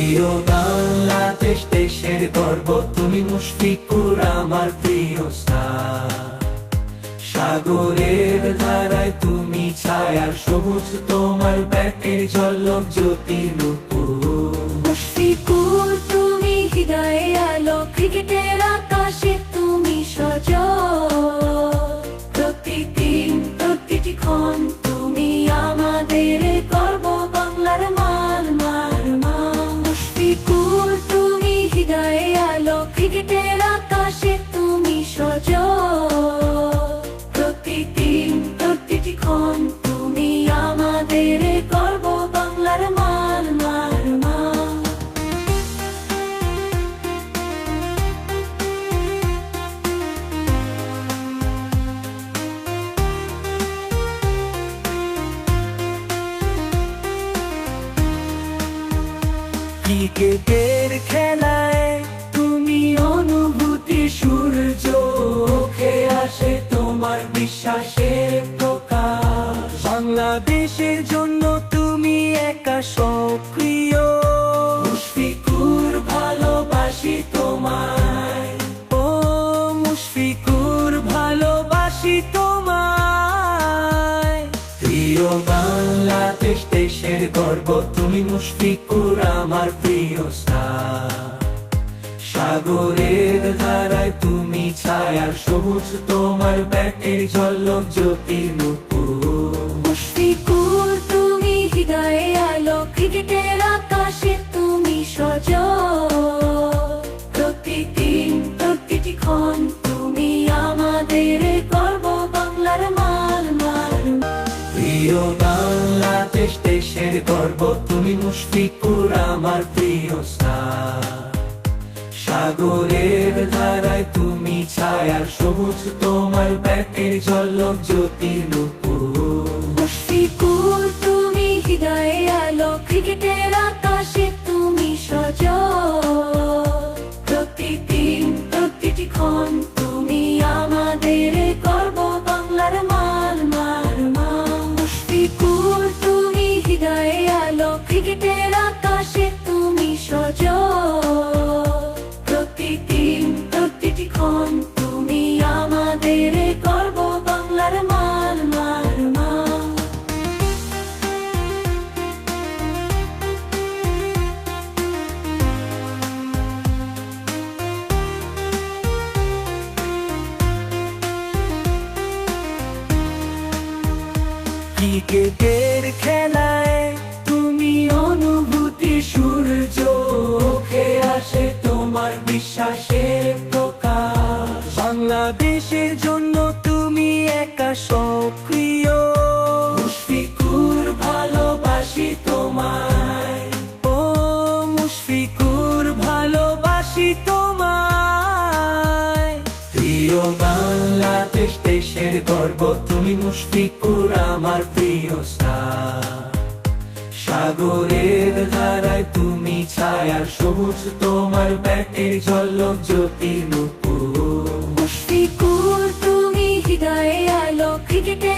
প্রিয় বাংলাদেশ দেশের গর্ব তুমি, মুশফিকুর আমার প্রিয় স্টার। সাগরের ধারায় তুমি ছায়ার সবুজ, তোমার ব্যাটের ঝলক জ্যোতি নূপুর। মুশফিকুর তুমি হৃদয়ে আলো, ক্রিকেটের আকাশে তুমি সজল। প্রতিদিন প্রতিটি ক্ষণ তুমি আমাদের গর্ব, বাংলার মান মান মান। মুশফিকুর তুমি হৃদয়ে আলো, ক্রিকেটের আকাশে তুমি সজল। প্রতিদিন প্রতিটি ক্ষণ তুমি আমাদের গর্ব, বাংলার মান মান মান। ক্রিকেটের খেলায় তুমি অনুভূতি, সূর্য ওঠে আসে তোমার বিশ্বাসের প্রকাশ। বাংলাদেশের জন্য তুমি একা সক্রিয়, মুশফিকুর ভালোবাসি তোমায়। ও মুশফিকুর ভালোবাসি তোমায়। প্রিয় বাংলাদেশ দেশের গর্ব তুমি, মুশফিকুর আমার প্রিয় স্টার। সাগরের ধারায় তুমি ছায়ার সবুজ, তোমার ব্যাটের ঝলক জ্যোতি নূপুর। মুশফিকুর তুমি হৃদয়ে আলো, ক্রিকেটের আকাশে তুমি সজল। প্রতিদিন প্রতিটি ক্ষণ তুমি আমাদের গর্ব, বাংলার মান মান। প্রিয় বাংলাদেশ দেশের গর্ব তুমি, মুশফিকুর আমার প্রিয় স্টার। সাগরের ধারায় তুমি ছায়ার সবুজ, তোমার ব্যাটের ঝলক জ্যোতি নূপুর। মুশফিকুর তুমি হৃদয়ে আলো, ক্রিকেটের আকাশে তুমি সজল। প্রতিদিন প্রতিটি ক্ষণ তুমি আমাদের গর্ব, বাংলার মান মান মান। মুশফিকুর তুমি হৃদয়ে আলো, ক্রিকেটের আকাশে তুমি সজল। প্রতিদিন প্রতিটি ক্ষণ তুমি আমাদের গর্ব, বাংলার মান মান মান। ক্রিকেটের খেলায় তুমি অনুভূতি, সূর্য ওঠে আসে তোমার বিশ্বাসের প্রকাশ। বাংলাদেশের জন্য তুমি একা সক্রিয়, মুশফিকুর ভালোবাসি তোমায়। ও মুশফিকুর ভালোবাসি তোমায়। প্রিয় বাংলাদেশ দেশের গর্ব তুমি, মুশফিকুর আমার প্রিয় স্টার। সাগরের ধারায় তুমি ছায়ার সবুজ, তোমার ব্যাটের ঝলক জ্যোতি নূপুর। মুশফিকুর তুমি হৃদয়ে আলো, ক্রিকেটের